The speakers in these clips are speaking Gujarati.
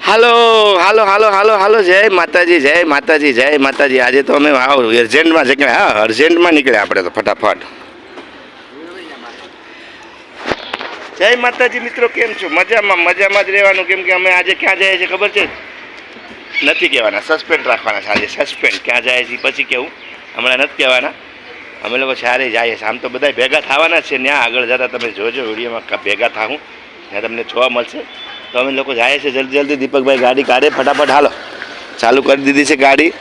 હાલો હાલો હાલો હાલો હાલો જય માતાજી જય માતાજી જય માતાજી. આજે તો અમે અર્જન્ટમાં નીકળ્યા. હા, અર્જન્ટમાં નીકળ્યા આપણે તો ફટાફટ. જય માતાજી મિત્રો, કેમ છો? મજામાં મજામાં જ રહેવાનું. કેમ કે અમે આજે ક્યાં જઈએ છીએ ખબર છે? નથી કહેવાના, સસ્પેન્ડ રાખવાના છે આજે. સસ્પેન્ડ ક્યાં જાય છે પછી કેવું, હમણાં નથી કહેવાના. અમે લોકો સારે જઈએ છીએ. આમ તો બધા ભેગા થવાના છે. ત્યાં આગળ જતા તમે જોજો વિડીયોમાં ભેગા થાવું, ત્યાં તમને જોવા મળશે. તો અમે લોકો જાય છે જલ્દી જલ્દી. દીપકભાઈ ગાડી કાઢે ફટાફટ. હાલો, ચાલુ કરી દીધી છે ગાડી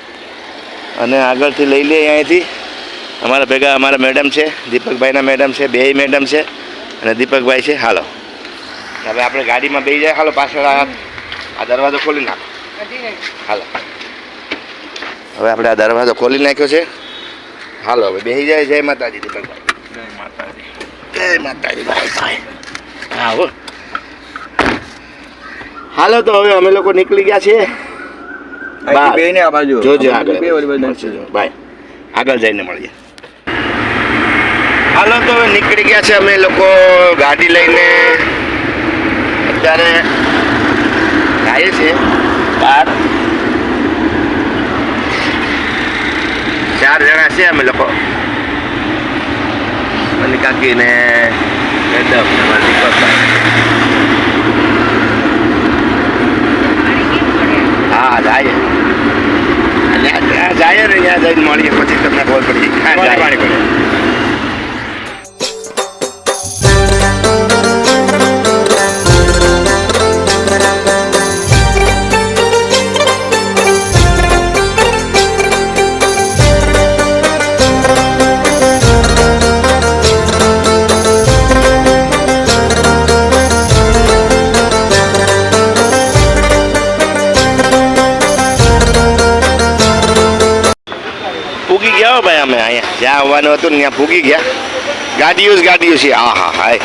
અને આગળથી લઈ લઈએ અહીંયાથી. અમારા ભેગા અમારા મેડમ છે, દીપકભાઈના મેડમ છે, બે મેડમ છે અને દીપકભાઈ છે. હાલો, હવે આપણે ગાડીમાં બેસી જાય. હાલો, પાછળ આ દરવાજો ખોલી નાખો. હાલો, હવે આપણે આ દરવાજો ખોલી નાખ્યો છે. હાલો, હવે બેસી જાય. જય માતાજી દીપકભાઈ. જય માતાજી જય માતાજી ભાઈ. હા હો, હાલો. તો હવે અમે લોકો નીકળી ગયા છીએ. જોજો આગળ બાય, આગળ જઈને મળીએ. હાલો, તો હવે નીકળી ગયા છે અમે લોકો ગાડી લઈને. અત્યારે જઈએ છે બહાર. 4 જણા છે અમે લોકો. મને કાકીને મેડમ ને મારા દીપકભાઈ. હા, જાય ત્યાં જાય ને, ત્યાં જઈને મળીએ પછી તમને ખબર પડી જાય. પાણી પડે. પૂગી ગયા ભાઈ અમે અહીંયા જ્યાં આવવાનું હતું ને ત્યાં પૂગી ગયા. ગાડીઓ છે. હા હા હાય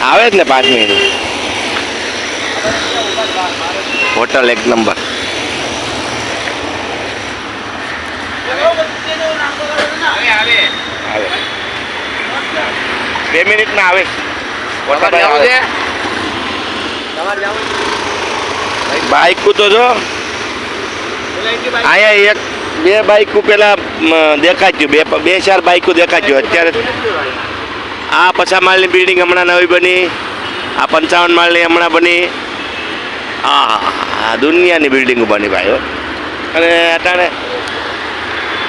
આવે જ ને 5 મિનિટ. હોટલ એક નંબર. આવે 2 મિનિટમાં આવે. બાઈક તો જો અહીંયા 1-2 બાઈકો પેલા દેખાચ્યું. 2-4 બાઈકો દેખાચ્યું. અત્યારે આ 50 માળની બિલ્ડિંગ હમણાં નવી બની. આ 55 માળની હમણાં બની. હા, દુનિયાની બિલ્ડિંગો બની ભાઈ. અને અટાણે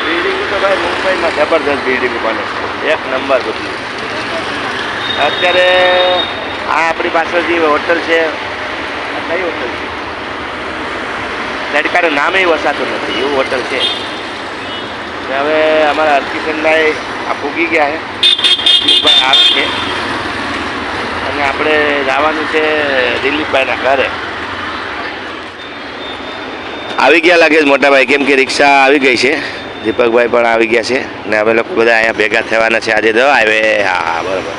બિલ્ડિંગો તો ભાઈ મુંબઈમાં જબરદસ્ત બિલ્ડિંગો બને છે. એક નંબર બધી. અત્યારે આ આપણી પાછળ જે હોટલ છે, કઈ હોટલ છે? તડકાનું નામે વસાતું નથી એવું હોટલ છે. હવે અમારા હરકિશનભાઈ આ પૂગી ગયા છે. દિલીપભાઈ આવે છે અને આપણે જવાનું છે દિલીપભાઈના ઘરે. આવી ગયા લાગે છે મોટાભાઈ, કેમ કે રિક્ષા આવી ગઈ છે. દીપકભાઈ પણ આવી ગયા છે ને અમે લોકો બધા અહીંયા ભેગા થવાના છે આજે. તો આવે. હા બરાબર.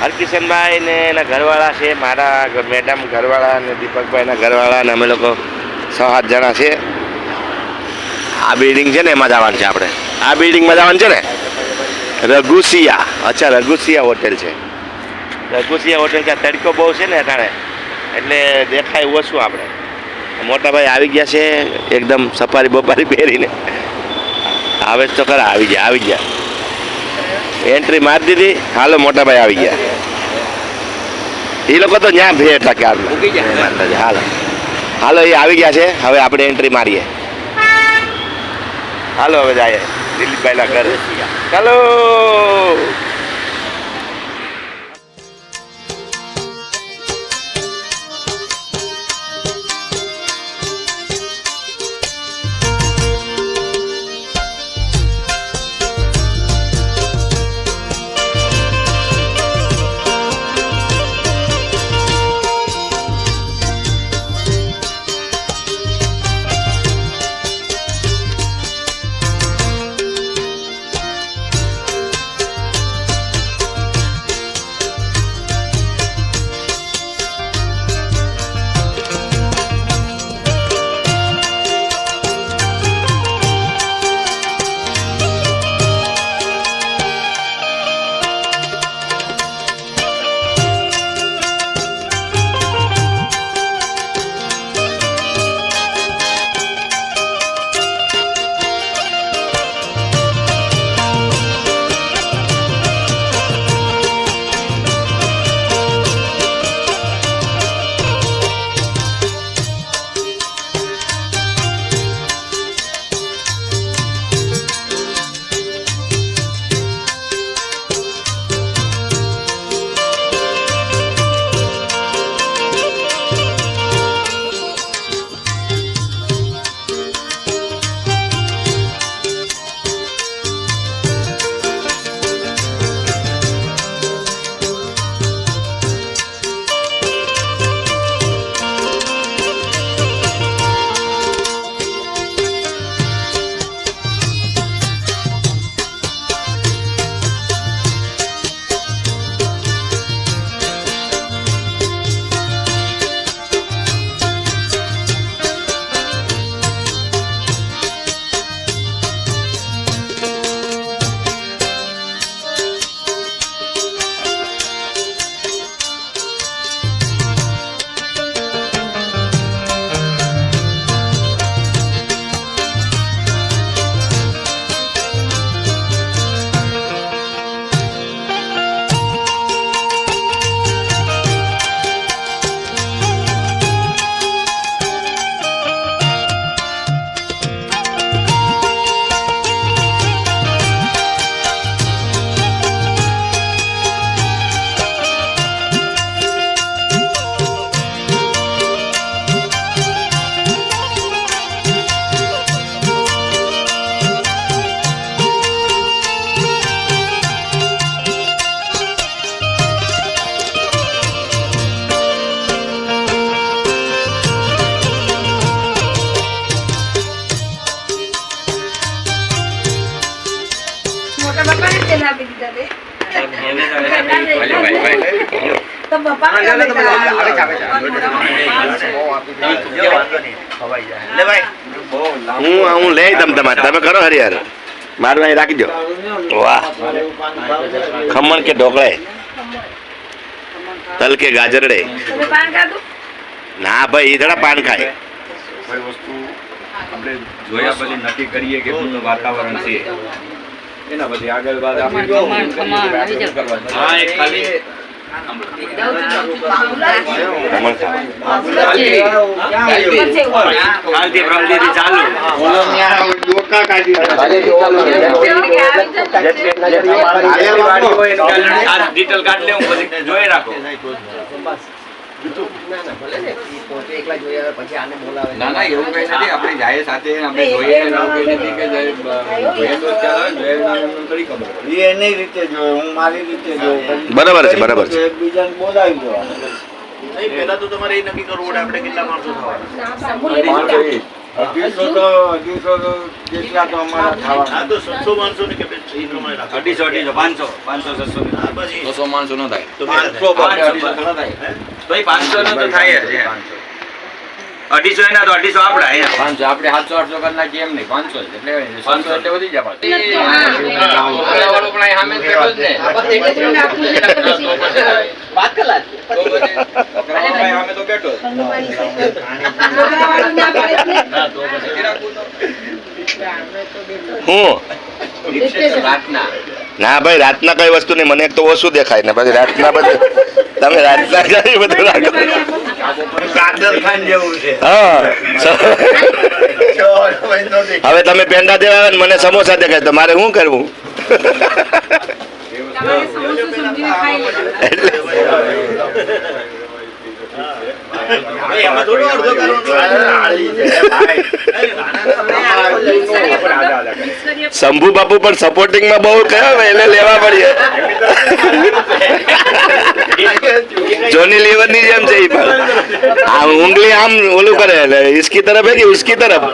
હરકિશનભાઈ ને એના ઘરવાળા છે, મારા મેડમ ઘરવાળા અને દીપકભાઈના ઘરવાળા ને અમે લોકો 6-7 જણા છે. આ બિલ્ડિંગ છે ને એમાં જવાનું છે આપણે. આ બિલ્ડિંગમાં જવાનું છે ને, રઘુસિયા. અચ્છા, રઘુસિયા હોટેલ છે. રઘુસિયા હોટેલ. ત્યાં તડકો બહુ છે ને અટાણે એટલે દેખાય ઓછું આપણે. મોટાભાઈ આવી ગયા છે એકદમ સફારી બપારી પહેરીને. આવે તો ખરા. આવી ગયા. એન્ટ્રી મારી દીધી. હાલો, મોટાભાઈ આવી ગયા. એ લોકો તો ત્યાં ભેટા ક્યારના. હાલો એ આવી ગયા છે. હવે આપણે એન્ટ્રી મારીએ. હાલો, હવે જાય દિલીપભાઈના ઘરે. ચાલો. તો બપા હું લઈ તમ તમારે તમે કરો હરિયાર મારું અહીં રાખી દો. વાહ ખમણ કે ઢોકળે તલ કે ગાજરડે તમે પાન ખાધું? ના ભાઈ એ થોડા પાન ખાય. કોઈ વસ્તુ આપણે જોયા પછી નક્કી કરીએ કે શું વાતાવરણ છે એના પછી આગળ બાદ આપણે હા એક ખાલી ડિટેલ કાઢ લે પછી જોઈ રાખો. ના ના એવું કઈ નથી. આપણે જાય સાથે આપણે જોઈએ એવું કઈ નથી કે જોઈએ તો ચાલે જોઈએ થોડી ખબર એ એની રીતે જોયો, હું મારી રીતે જોયો. બરાબર છે બરાબર છે. એકબીજાને બોલાવી દેવાનું. પહેલા તો તમારે એ નક્કી કરવું પડે આપણે કેટલા માણસો થવાના. 250 તો જેટલા તો અમારા ખાવાના. તો 700 માણસો ને કે 250 500 માણસો ન થાય તો 500 થાય તો 500 નો તો થાય જ 250 એના તો 250 આપડા 500 આપણે 700 800 કરી નાખીએ એમ નહીં 500 એટલે 500 એટલે વધી જાય વાત કલાક અમે તો બેઠો હું ના ભાઈ રાતના કઈ વસ્તુ નહીં. મને એક તો ઓછું દેખાય ને પછી રાતના બધું તમે રાતના કઈ બધું રાખો. હા હવે તમે પેંડા દેવા આવે ને મને સમોસા દેખાય તો મારે શું કરવું? શંભુ બાપુ પણ સપોર્ટિંગમાં બહુ કયો એને લેવા પડીએ. જોની લીવર ની જેમ છે એ પણ આમ ઉંગલી આમ ઓલું કરે એટલે ઇસકી તરફ હે કે ઉસકી તરફ.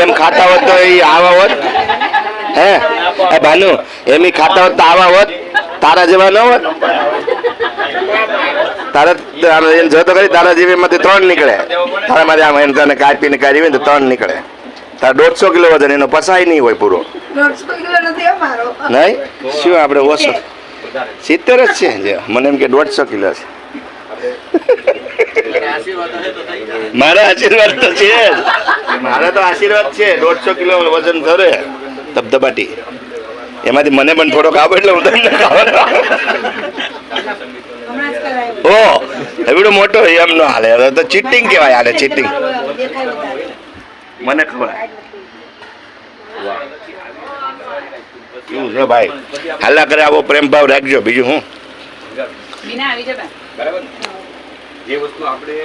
એમ ખાતા હોત તો એ આવા હોત હે ભાનુ એમ ખાતા હોત તો આવા હોત તારા જેવા ન હોત. તારા એમ જોતો કરી તારા જેવી માંથી 3 નીકળે. તારા મારે આમ એમ તને કાપીને કાઢી હોય તો 3 નીકળે. તારા 150 કિલો વજન એનો પસાય નહીં હોય પૂરો. 150 કિલો નથી અમારો. નહીં શું આપણે ઓછો 70 જ છે જે મને એમ કે 150 કિલો છે. મારા આશીર્વાદ તો છે મારા તો આશીર્વાદ છે. 150 કિલો વજન ધરે ધબધબાટી એમાંથી મને પણ થોડોક આવે એટલે હું તમને ઓ એવડો મોટો એમ ન હાલે. તો ચીટિંગ કહેવાય આને ચીટિંગ. મને ખબર એવું છે ભાઈ. હાલા કરે આવો પ્રેમ ભાવ રાખજો. બીજું હું બરાબર જે વસ્તુ આપણે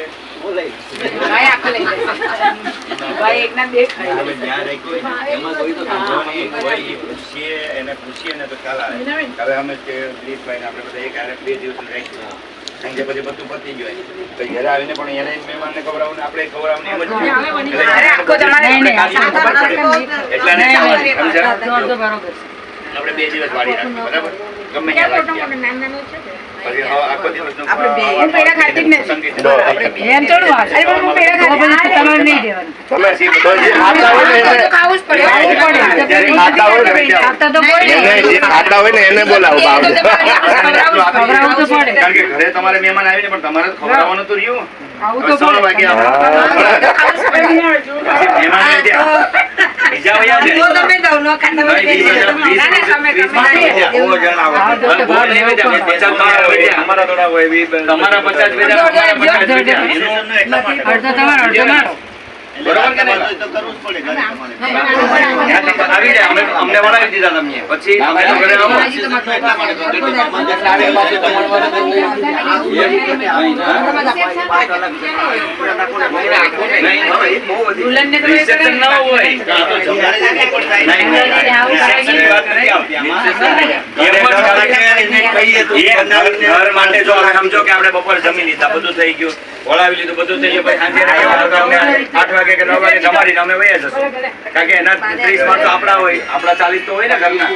એને પૂછીએ ને તો ખ્યાલ આવે. હવે અમે દિલીપભાઈ આપણે બધા એક 2 દિવસ રાખ્યું સાંજે પછી બધું પતી ગયું તો ઘરે આવીને પણ એને મહેમાનને ખવડાવવું આપણે ખવડાવવું એમ જ આપણે 2 દિવસ વાળી રાખીએ બરાબર ગમે ત્યાં પછી આખો દિવસ ખાતા હોય ને એને બોલાવો. કારણ કે ઘરે તમારે મહેમાન આવીને પણ તમારે ખવડાવવાનું તો રહ્યું. 6 વાગે બરોબર કે નહીં? ત્યાંથી આવી જાય અમને વળાવી દીધા તમે પછી તમે તો ઘરે આવો. Reception ન હોય. નહીં, receptionની વાત નથી આવતી આમાં. ઘર માટે જો આપણે સમજો કે આપણે બપોર જમી લીધા બધું થઈ ગયું વળાવી લીધું બધું થઈ ગયું પછી સાંજે રહેવાનું તો અમને 8 વાગે કે 9 વાગે જમાડીને અમે વયા જશું કારણ કે એના 30 માણસો આપણા હોય આપણા 40 તો હોય ને ઘરના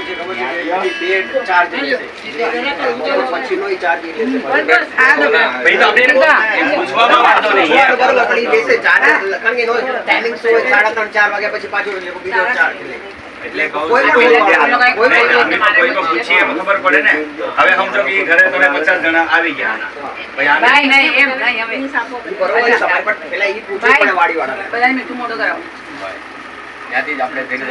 ભાઈ તો આપણે પૂછવામાં વાંધો નહીં એટલે કહું છું કે કોઈ પણ પૂછીએ ખબર પડે ને હવે સમજો કે ઘરે તમે 50 જણા આવી ગયા ભાઈ આને ત્યાંથી જ આપણે ધીરે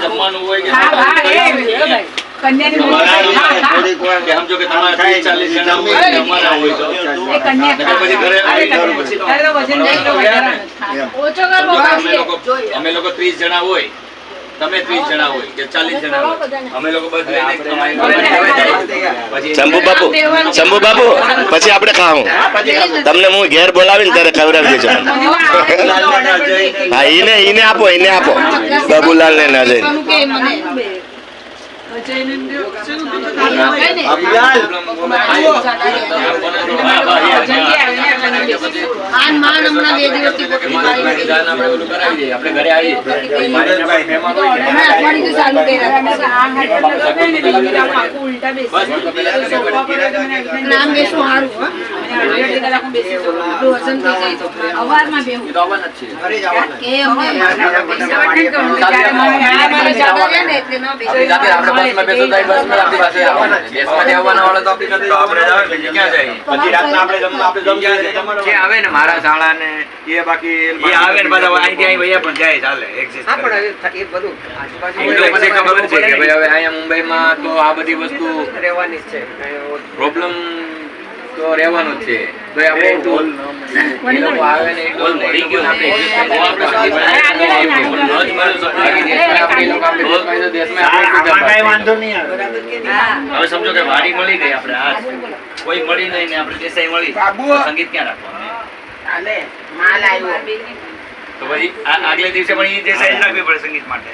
જમવાનું હોય કે સમજો કે તમારે 30-40 જણા જમવાના હોય તો પછી ઘરે અમે લોકો 30 જણા હોય તમે 30 જણા હોય કે 40 જણા હોય અમે લોકો બધા શંભુ બાપુ પછી આપણે ખાવું તમને હું ઘેર બોલાવીને ત્યારે ખવડાવી દેજો હા એને આપો બાબુલાલ ને ના જઈને મારા શાળા ને એ બાકી આવે ને બધા અહીંથી અહીં વયા પણ જાય ચાલે એક્ઝિસ્ટ પછી ખબર છે કે ભાઈ હવે અહીંયા મુંબઈમાં તો આ બધી વસ્તુ રહેવાની છે પ્રોબ્લેમ તો રહેવાનું જ છે તો આપણે એ લોકો આવે ને ટોલ મળી ગયો વાંધો નહીં આવે. હવે સમજો કે વાડી મળી ગઈ આપણે આ કોઈ મળી નહીં ને આપણે દેસાઈ મળી તો સંગીત ક્યાં રાખવાનું તો પછી આગલે દિવસે પણ એ દેસાઈ જ રાખવી પડે સંગીત માટે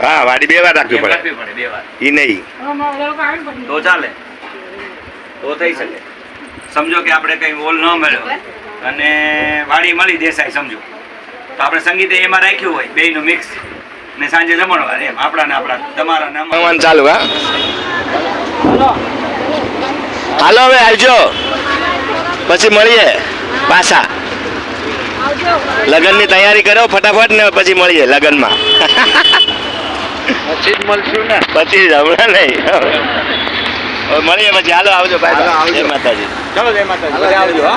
હા વાડી 2 વાર રાખવી પડે 2 વાર ઈ નહીં તો ચાલે તો થઈ શકે સમજો કે આપણે કઈ હોલ ન મળ્યો અને વાડી મળી દેસાઈ સમજો તો આપણે સંગીત એમાં રાખ્યું હોય બેયનું મિક્સ ને સાંજે જમણવાર એમ આપણા ને આપણા તમારા ને ભગવાન ચાલુ હા હાલો હવે આવજો પછી મળીએ પાછા લગનની તૈયારી કરો ફટાફટ ને પછી મળીએ લગનમાં પછી જ મળશું ને. પછી જ હમણાં નહીં હવે મળીએ પછી હાલો આવજો ભાઈ જય માતાજી ચાલો જય માતાજી. આવજો હા.